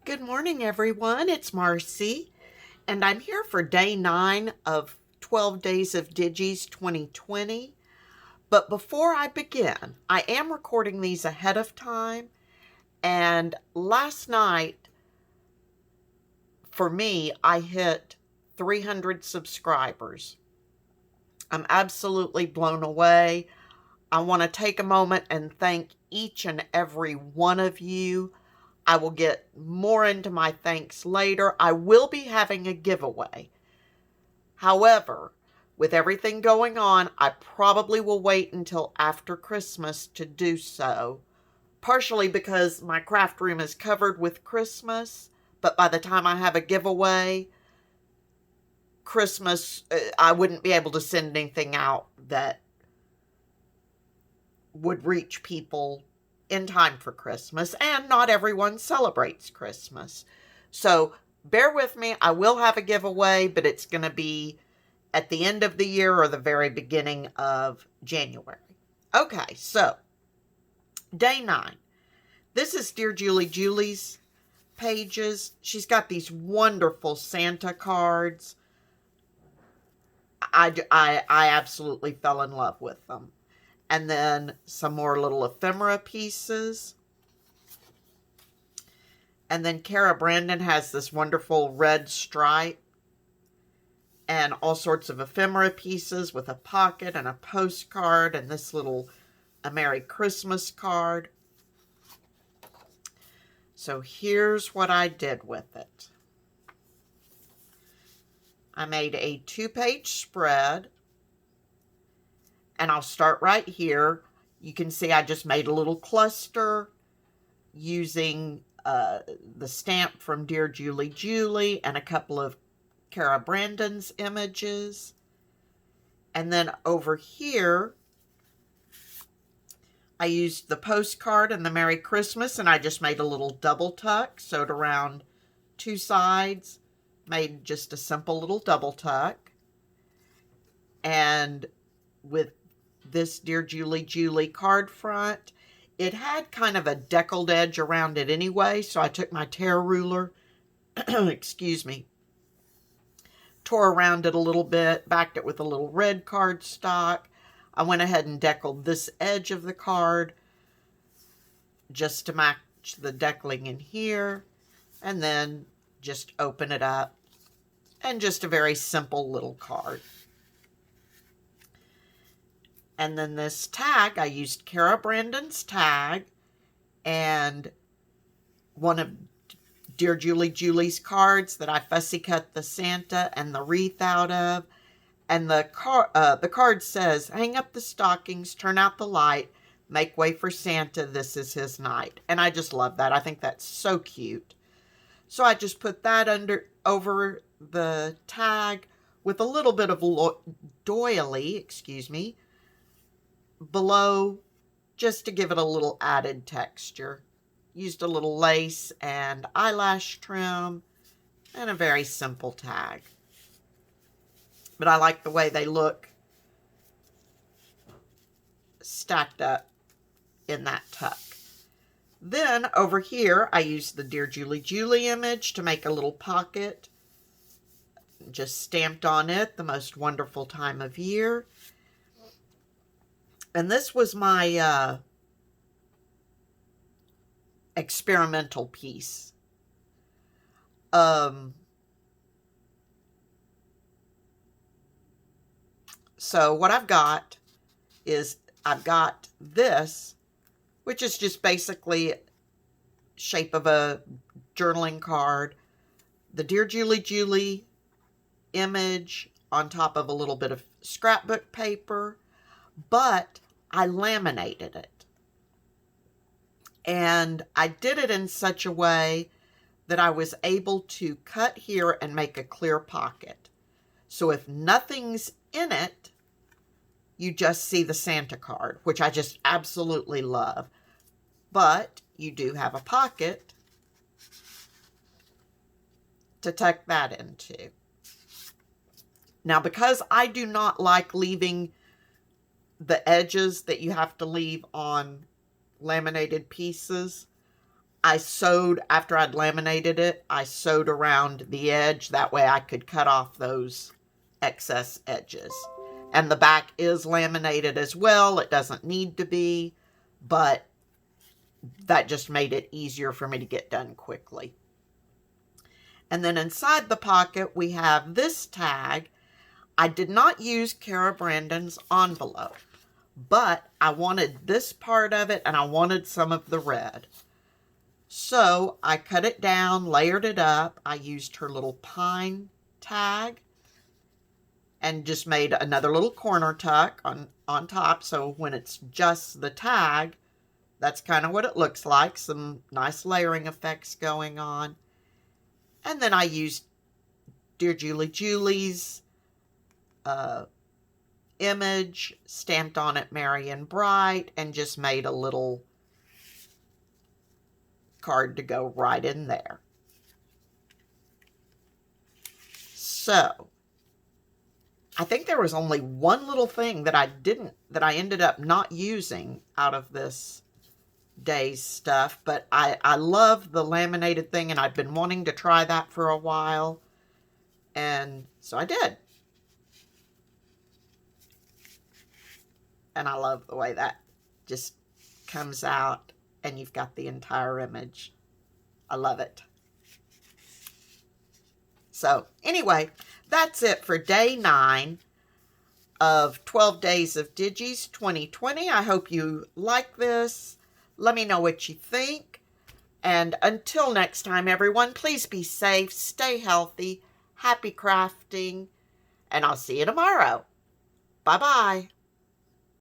Good morning, everyone. It's Marcy, and I'm here for day 9 of 12 Days of Digis 2020. But before I begin, I am recording these ahead of time, and last night, for me, I hit 300 subscribers. I'm absolutely blown away. I want to take a moment and thank each and every one of you. I will get more into my thanks later. I will be having a giveaway. However, with everything going on, I probably will wait until after Christmas to do so. Partially because my craft room is covered with Christmas, but by the time I have a giveaway, Christmas, I wouldn't be able to send anything out that would reach people in time for Christmas, and not everyone celebrates Christmas. So bear with me. I will have a giveaway, but it's going to be at the end of the year or the very beginning of January. Okay, so day 9. This is Dear Julie's pages. She's got these wonderful Santa cards. I absolutely fell in love with them. And then some more little ephemera pieces. And then Cara Brandon has this wonderful red stripe. And all sorts of ephemera pieces with a pocket and a postcard. And this little a Merry Christmas card. So here's what I did with it. I made a 2-page spread. And I'll start right here. You can see I just made a little cluster using the stamp from Dear Julie and a couple of Cara Brandon's images. And then over here, I used the postcard and the Merry Christmas, and I just made a little double tuck, sewed around 2 sides, made just a simple little double tuck. And with this Dear Julie card front, it had kind of a deckled edge around it anyway, so I took my tear ruler, excuse me, tore around it a little bit, backed it with a little red cardstock. I went ahead and deckled this edge of the card just to match the deckling in here, and then just open it up, and just a very simple little card. And then this tag, I used Cara Brandon's tag and one of Dear Julie's cards that I fussy cut the Santa and the wreath out of. And the card says, hang up the stockings, turn out the light, make way for Santa, this is his night. And I just love that. I think that's so cute. So I just put that over the tag with a little bit of doily, below, just to give it a little added texture. Used a little lace and eyelash trim and a very simple tag. But I like the way they look stacked up in that tuck. Then over here, I used the Dear Julie image to make a little pocket. Just stamped on it, the most wonderful time of year. And this was my experimental piece. So what I've got is I've got this, which is just basically shape of a journaling card. The Dear Julie image on top of a little bit of scrapbook paper, but I laminated it. And I did it in such a way that I was able to cut here and make a clear pocket. So if nothing's in it, you just see the Santa card, which I just absolutely love. But you do have a pocket to tuck that into. Now, because I do not like leaving the edges that you have to leave on laminated pieces, I sewed, after I'd laminated it, I sewed around the edge. That way I could cut off those excess edges. And the back is laminated as well. It doesn't need to be, but that just made it easier for me to get done quickly. And then inside the pocket, we have this tag. I did not use Cara Brandon's envelope, but I wanted this part of it and I wanted some of the red. So I cut it down, layered it up. I used her little pine tag and just made another little corner tuck on top. So when it's just the tag, that's kind of what it looks like. Some nice layering effects going on. And then I used Dear Julie Julie's image, stamped on it Merry and Bright, and just made a little card to go right in there. So I think there was only one little thing that I ended up not using out of this day's stuff, but I love the laminated thing, and I've been wanting to try that for a while, and so I did. And I love the way that just comes out and you've got the entire image. I love it. So anyway, that's it for day 9 of 12 Days of Digis 2020. I hope you like this. Let me know what you think. And until next time, everyone, please be safe, stay healthy, happy crafting, and I'll see you tomorrow. Bye-bye.